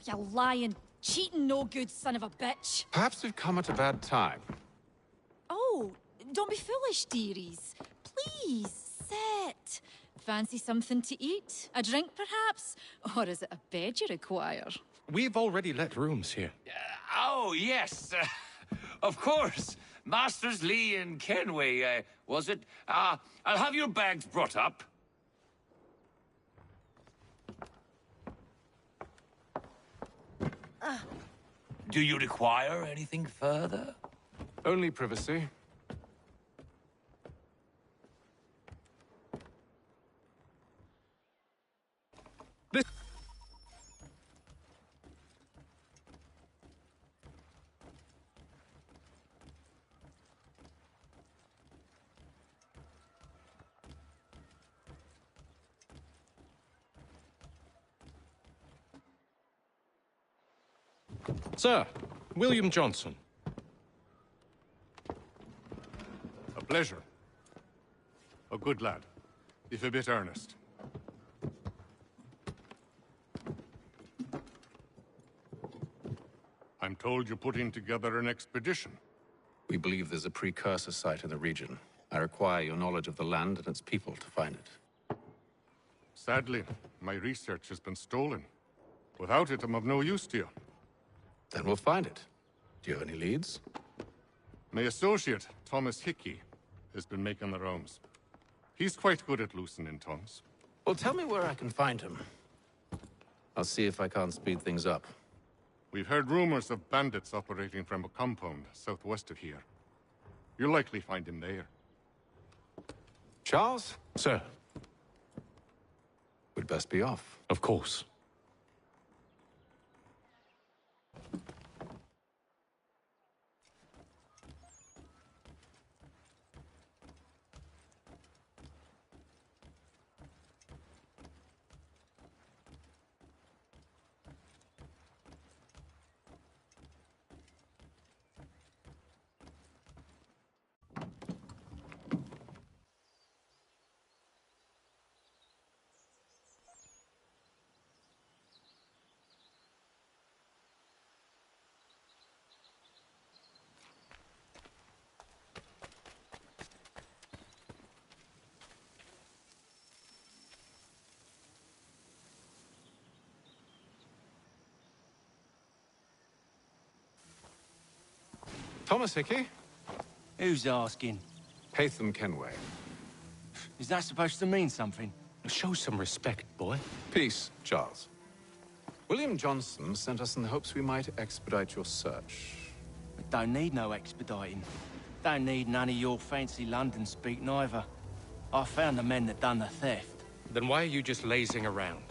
You lying, cheating, no good son of a bitch. Perhaps we've come at a bad time. Oh, don't be foolish, dearies. Please, sit. Fancy something to eat? A drink, perhaps? Or is it a bed you require? We've already let rooms here. Oh, yes. Of course. Masters Lee and Kenway, was it? I'll have your bags brought up. Do you require anything further? Only privacy. Sir, William Johnson. A pleasure. A good lad, if a bit earnest. I'm told you're putting together an expedition. We believe there's a precursor site in the region. I require your knowledge of the land and its people to find it. Sadly, my research has been stolen. Without it, I'm of no use to you. Then we'll find it. Do you have any leads? My associate, Thomas Hickey, has been making the rounds. He's quite good at loosening tongues. Well, tell me where I can find him. I'll see if I can't speed things up. We've heard rumors of bandits operating from a compound southwest of here. You'll likely find him there. Charles? Sir. We'd best be off. Of course. Thomas Hickey? Who's asking? Haytham Kenway. Is that supposed to mean something? Show some respect, boy. Peace, Charles. William Johnson sent us in the hopes we might expedite your search. We don't need no expediting. Don't need none of your fancy London speak neither. I found the men that done the theft. Then why are you just lazing around?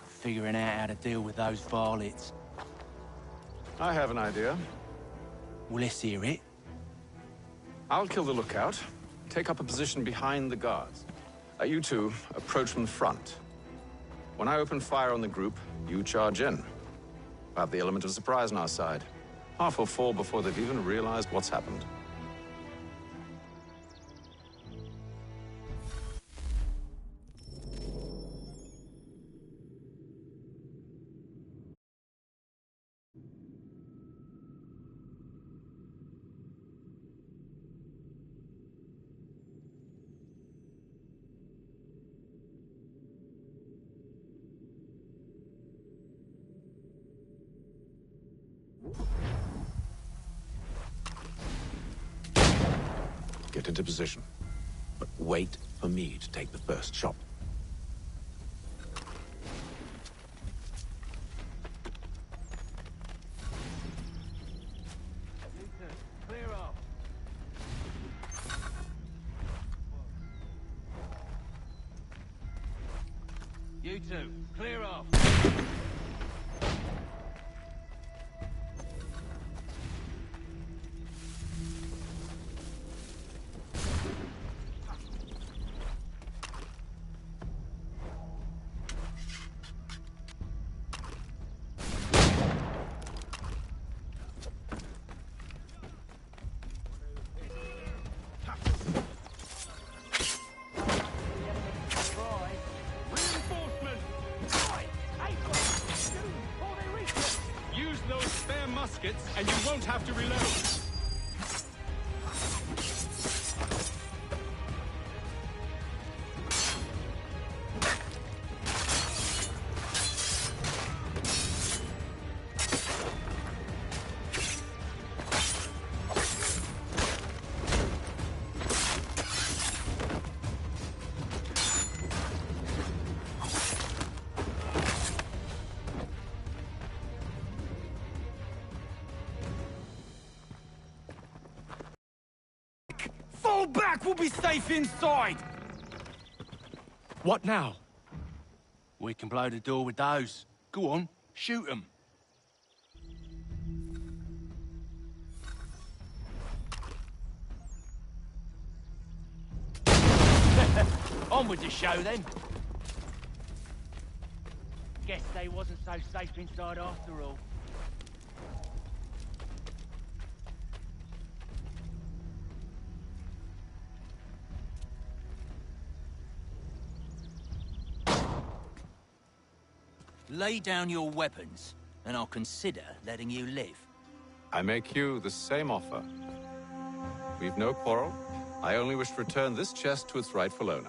Figuring out how to deal with those varlets. I have an idea. Well, let's hear it. I'll kill the lookout, take up a position behind the guards. You two approach from the front. When I open fire on the group, you charge in. We'll have the element of surprise on our side. Half will fall before they've even realized what's happened. Get into position. But wait for me to take the first shot. Clear off. You two, clear off. won't have to reload. Fall back! We'll be safe inside! What now? We can blow the door with those. Go on, shoot them. On with the show, then. Guess they wasn't so safe inside after all. Lay down your weapons, and I'll consider letting you live. I make you the same offer. We've no quarrel. I only wish to return this chest to its rightful owner.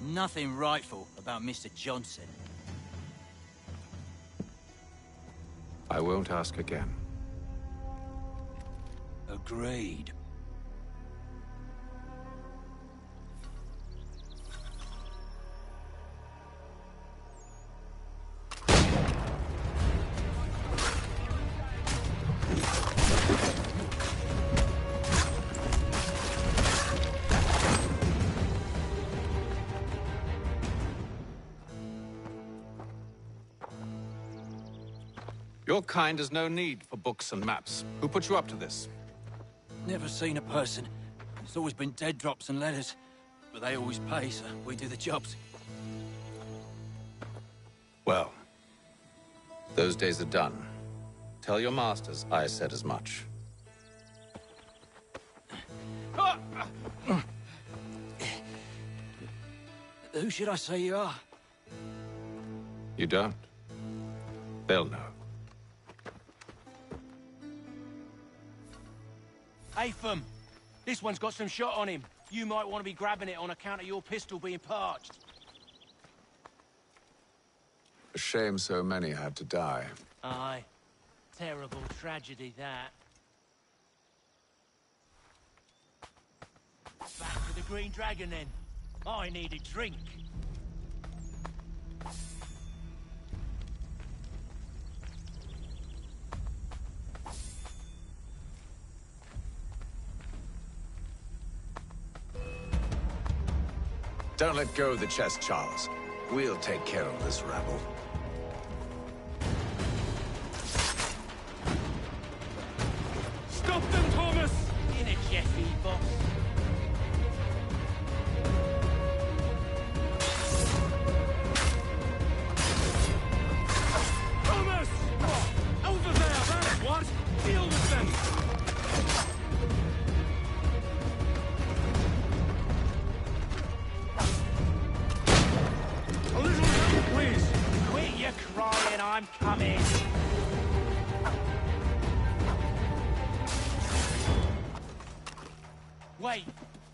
Nothing rightful about Mr. Johnson. I won't ask again. Agreed. Your kind has no need for books and maps. Who put you up to this? Never seen a person. It's always been dead drops and letters. But they always pay, so we do the jobs. Well, those days are done. Tell your masters I said as much. Who should I say you are? You don't? They'll know. Atham, this one's got some shot on him. You might want to be grabbing it on account of your pistol being parched. A shame so many had to die. Aye. Terrible tragedy, that. Back to the Green Dragon, then. I need a drink. Don't let go of the chest, Charles. We'll take care of this rabble. Stop them, Thomas! In a Jeffy, boss. Thomas! Over there, that's what! Deal with them! A little help, please! Quit your crying, I'm coming. Wait,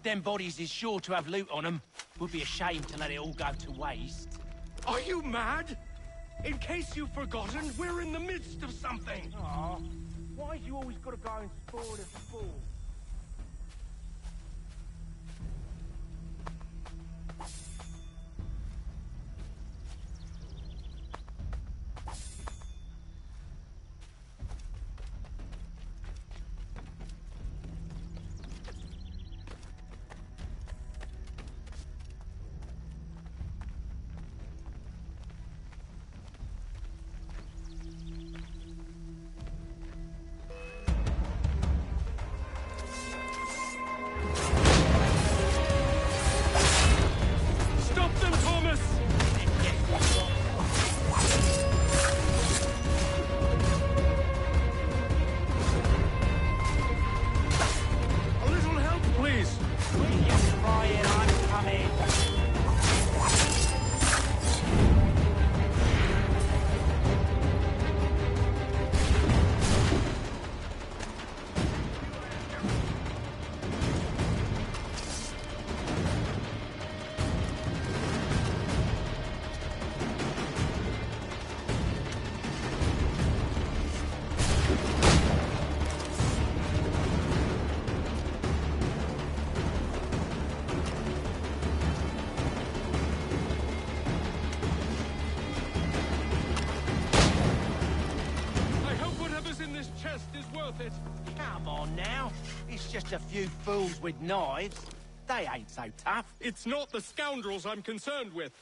them bodies is sure to have loot on them. Would be a shame to let it all go to waste. Are you mad? In case you've forgotten, we're in the midst of something! Aw, why's you always gotta go and spoil the fool? it. Come on now. It's just a few fools with knives. They ain't so tough. It's not the scoundrels I'm concerned with.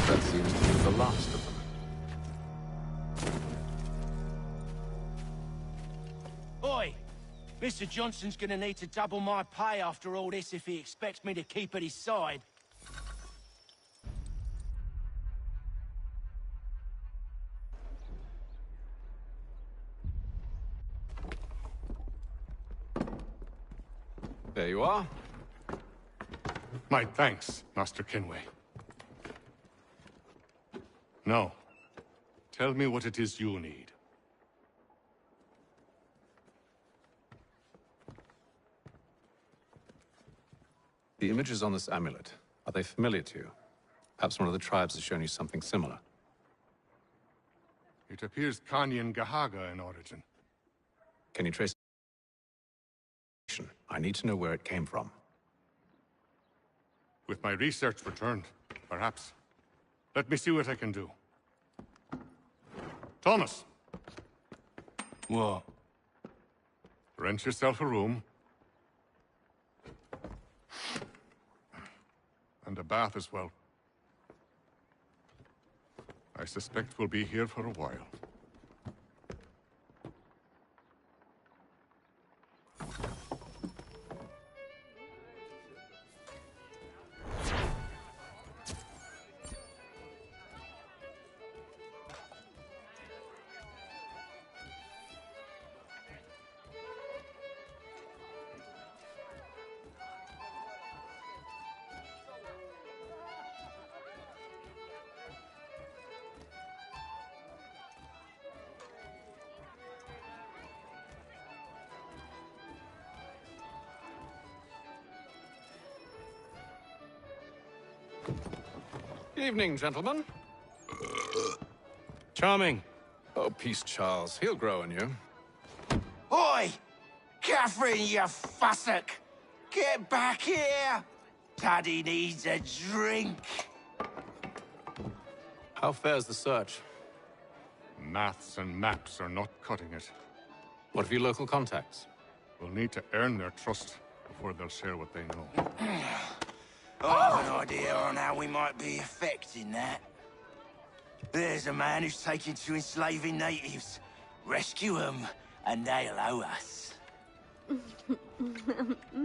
That seems to be the last of them. Oi! Mr. Johnson's gonna need to double my pay after all this if he expects me to keep at his side. There you are. My thanks, Master Kenway. Now, tell me what it is you need. The images on this amulet, are they familiar to you? Perhaps one of the tribes has shown you something similar. It appears Kanyan Gahaga in origin. Can you trace it? I need to know where it came from. With my research returned, perhaps. Let me see what I can do. Thomas! What? Rent yourself a room. And a bath as well. I suspect we'll be here for a while. Evening, gentlemen. Charming. Oh, peace, Charles. He'll grow on you. Oi! Catherine, you fussock! Get back here! Daddy needs a drink. How fares the search? Maths and maps are not cutting it. What have your local contacts? We'll need to earn their trust before they'll share what they know. I have an idea on how we might be affecting that. There's a man who's taken to enslaving natives. Rescue them, and they'll owe us. Do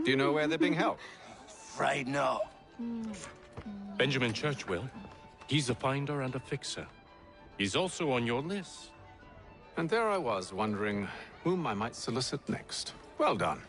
you know where they're being held? Afraid not. Benjamin Churchwell. He's a finder and a fixer. He's also on your list. And there I was, wondering whom I might solicit next. Well done.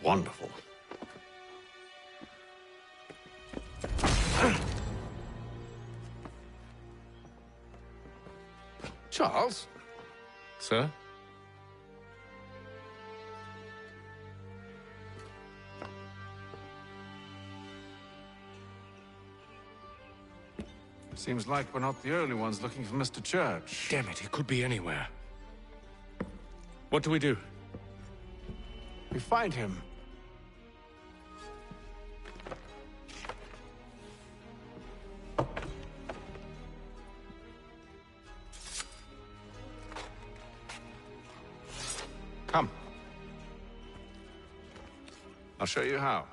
Wonderful. Charles? Sir? Seems like we're not the only ones looking for Mr. Church. Damn it, he could be anywhere. What do we do? We find him. Come. I'll show you how.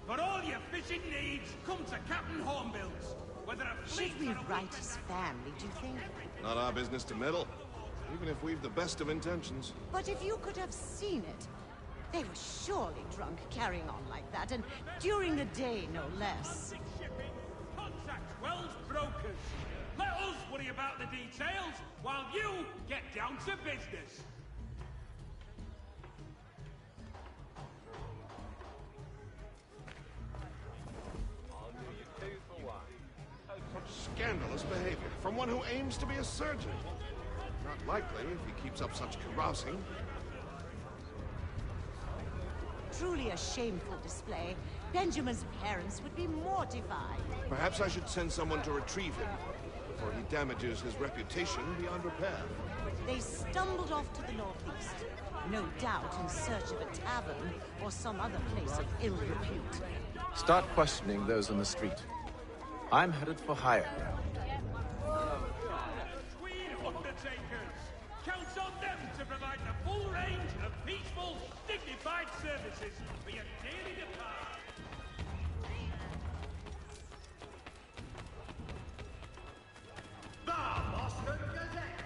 For all your fishing needs, come to Captain Hornbill's. Whether a fleet Should we or a write week- his family, do you think? Not our business to meddle, even if we've the best of intentions. But if you could have seen it, they were surely drunk carrying on like that, and during the day, no less. Shipping, contact Wells Brokers. Let us worry about the details while you get down to business. Scandalous behavior from one who aims to be a surgeon. Not likely if he keeps up such carousing. Truly a shameful display. Benjamin's parents would be mortified. Perhaps I should send someone to retrieve him before he damages his reputation beyond repair. They stumbled off to the northeast, no doubt in search of a tavern or some other place of ill repute. Start questioning those on the street. I'm headed for higher ground. Queen Undertakers. Count on them to provide the full range of peaceful, dignified services for your daily department. The Boston Gazette.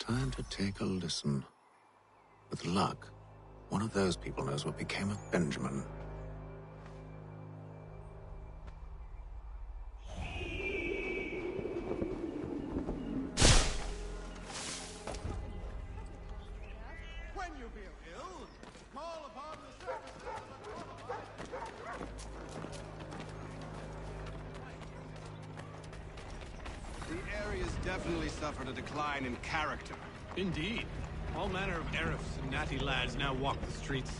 Time to take a listen. With luck, one of those people knows what became of Benjamin. When you feel ill, call upon the services of the area's definitely suffered a decline in character. Indeed. All manner of Arifs and natty lads now walk the streets.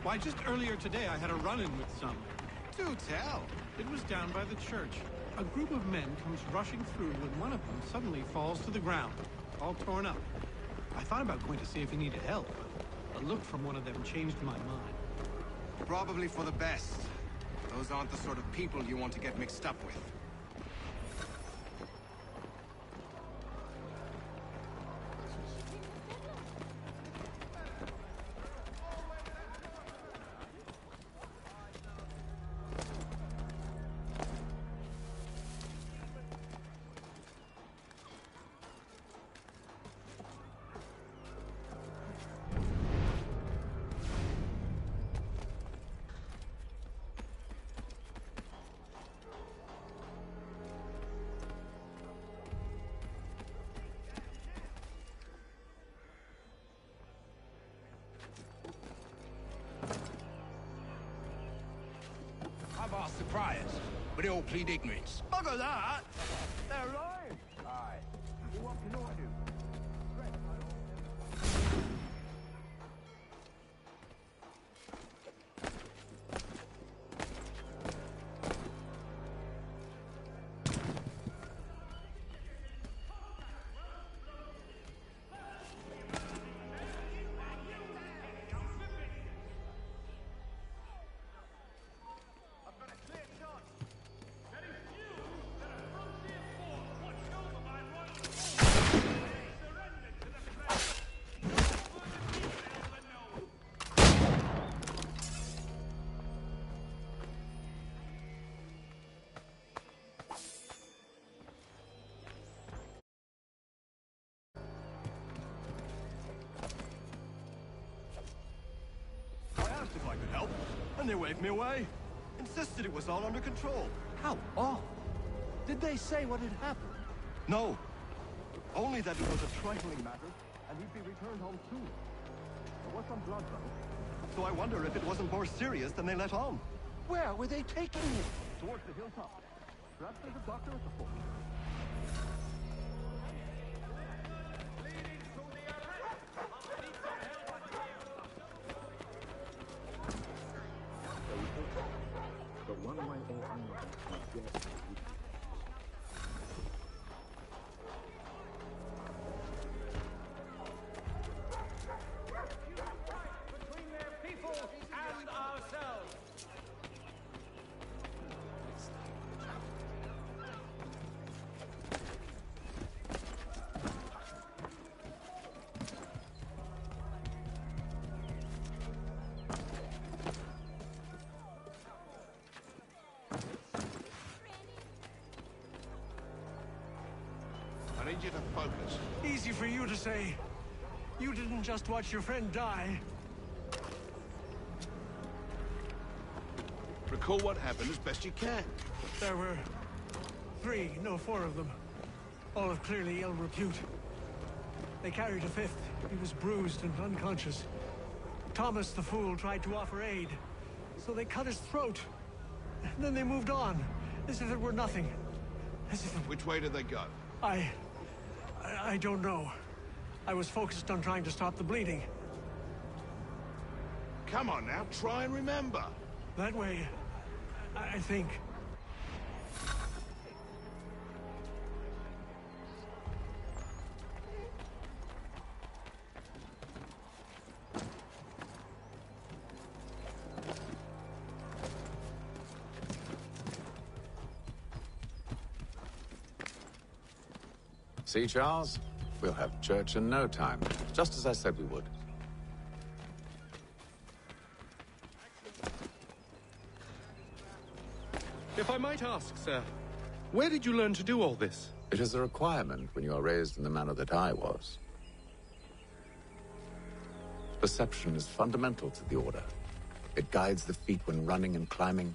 Why, just earlier today I had a run-in with some. Do tell. It was down by the church. A group of men comes rushing through when one of them suddenly falls to the ground, all torn up. I thought about going to see if he needed help, but a look from one of them changed my mind. Probably for the best. Those aren't the sort of people you want to get mixed up with. I've asked the criers, but they all plead ignorance. Bugger that! They're lying! Aye. Well, what can I do? If I could help, and they waved me away. Insisted it was all under control. How odd. Did they say what had happened? No. Only that it was a trifling matter, and he'd be returned home soon. There was some blood, though. So I wonder if it wasn't more serious than they let on. Where were they taking him? Towards the hilltop. Perhaps there's a doctor at the fort. Between their people and ourselves. I need you to focus. Easy for you to say. You didn't just watch your friend die. Recall what happened as best you can. There were four of them. All of clearly ill repute. They carried a fifth. He was bruised and unconscious. Thomas the Fool tried to offer aid, so they cut his throat. And then they moved on, as if it were nothing. As if... Which way did they go? I don't know. I was focused on trying to stop the bleeding. Come on now, try and remember. That way, I think. See, Charles? We'll have church in no time, just as I said we would. If I might ask, sir, where did you learn to do all this? It is a requirement when you are raised in the manner that I was. Perception is fundamental to the Order. It guides the feet when running and climbing,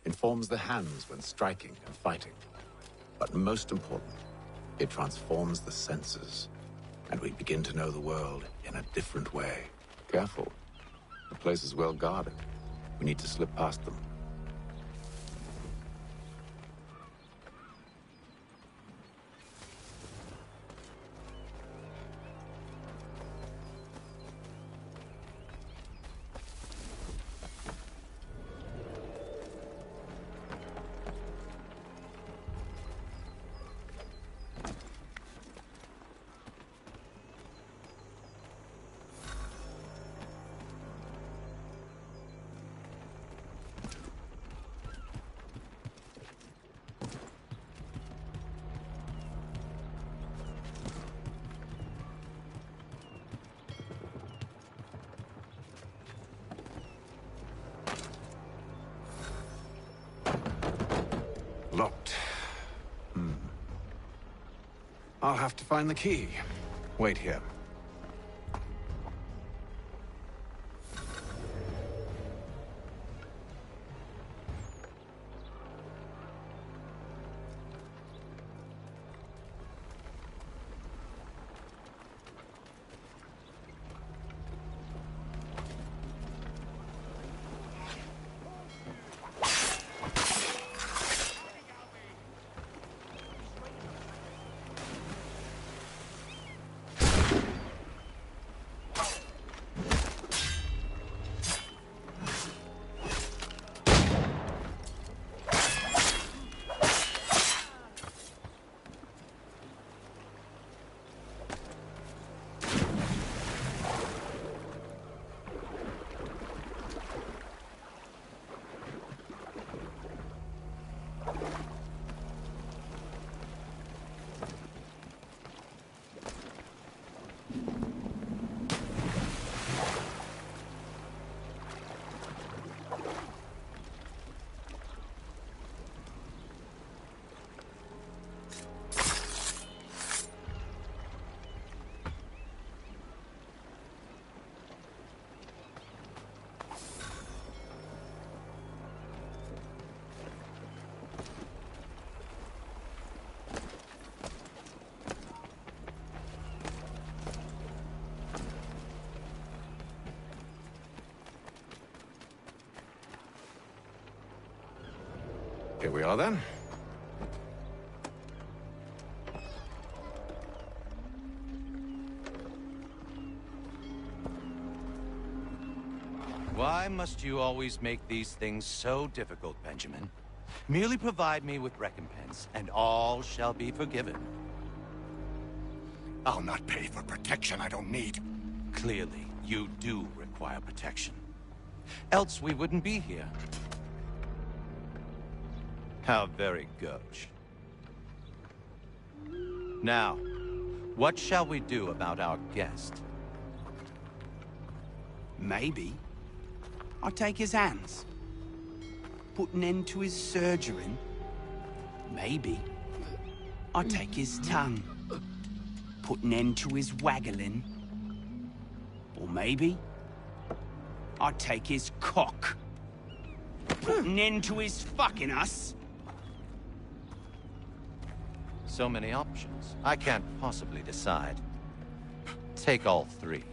informs the hands when striking and fighting. But most important, it transforms the senses, and we begin to know the world in a different way. Careful. The place is well guarded. We need to slip past them. Locked. I'll have to find the key. Wait here. Here we are, then. Why must you always make these things so difficult, Benjamin? Merely provide me with recompense, and all shall be forgiven. I'll not pay for protection I don't need. Clearly, you do require protection. Else we wouldn't be here. How very gauche. Now, what shall we do about our guest? Maybe I'll take his hands. Put an end to his surgering. Maybe I'll take his tongue. Put an end to his waggling. Or maybe I'll take his cock. Put an end to his fucking us. So many options. I can't possibly decide. Take all three.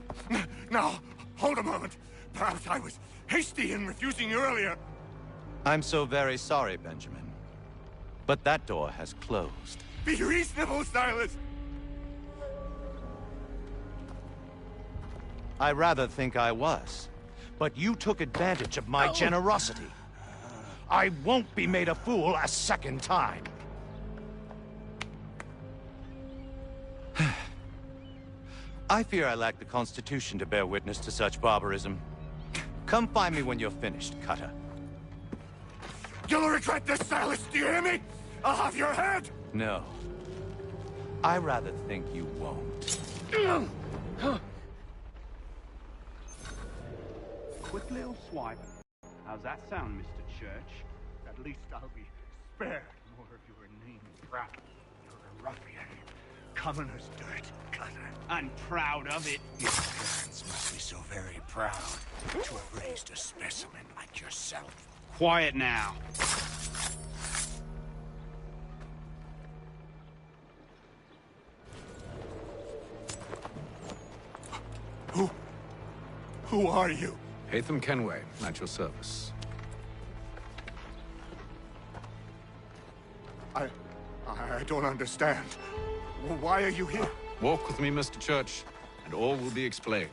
Now, hold a moment. Perhaps I was hasty in refusing you earlier. I'm so very sorry, Benjamin. But that door has closed. Be reasonable, Silas! I rather think I was. But you took advantage of my generosity. I won't be made a fool a second time. I fear I lack the constitution to bear witness to such barbarism. Come find me when you're finished, Cutter. You'll regret this, Silas, do you hear me? I'll have your head! No. I rather think you won't. Quick little swipe. How's that sound, Mr. Church? At least I'll be spared more of your name proud. You're a ruffian. Commoner's dirt, Cutter. I'm proud of it. Your hands must must be so very proud to have raised a specimen like yourself. Quiet now. Who are you? Hatham Kenway, at your service. I don't understand. Why are you here? Walk with me, Mr. Church, and all will be explained.